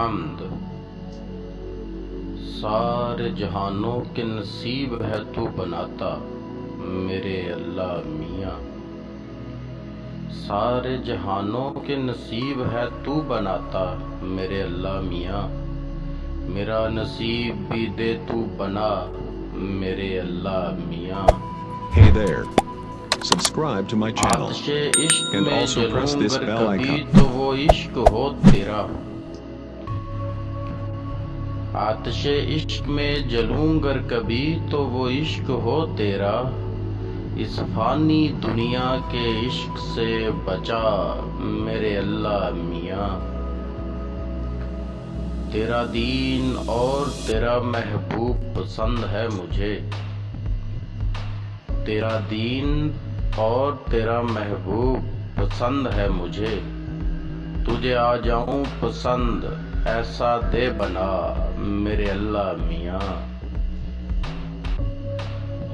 हम्द। सारे जहानों के नसीब है तू बनाता मेरे अल्लाह मियाँ। सारे जहानों के नसीब है तू बनाता मेरे अल्लाह मियाँ। मेरा नसीब भी दे तू बना मेरे अल्लाह मियाँ। Hey there. Subscribe to my channel आतिशे इश्क and में also press this जलूंगर bell कभी icon. तो वो इश्क हो तेरा। आतिशे इश्क में जलूंगर कभी तो वो इश्क हो तेरा। इस फानी दुनिया के इश्क से बचा मेरे अल्लाह मियाँ। तेरा दीन और तेरा महबूब पसंद है मुझे। तेरा दीन और तेरा महबूब पसंद है मुझे। तुझे आ जाऊं पसंद ऐसा दे बना मेरे अल्लाह मियाँ।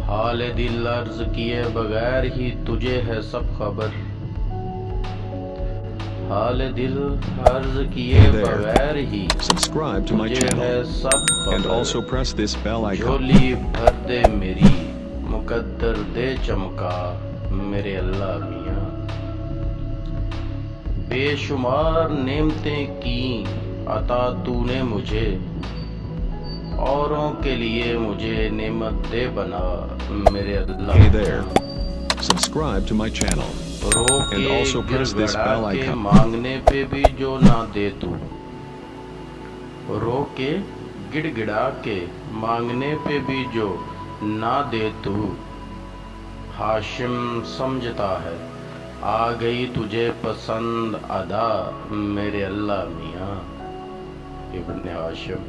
हाल दिल अर्ज किए बगैर ही तुझे है सब खबर। हाल दिल अर्ज किए Hey there. बगैर ही Subscribe to my तुझे है channel सब and खबर। also press this bell icon. झोली भर दे मेरी मुकद्दर दे चमका मेरे अल्लाह मियाँ। बेशुमार नेमतें की अता तूने मुझे। औरों के लिए मुझे नेमत दे बना मेरे अल्लाह Hey there. Subscribe to my channel row and के also press this गिड़गिड़ा bell के icon. मांगने पे भी जो ना दे तू। रो के गिड़गिड़ा के मांगने पे भी जो ना दे तू। हाशिम समझता है आ गई तुझे पसंद अदा मेरे अल्लाह मियाँ। इब्न हाशिम।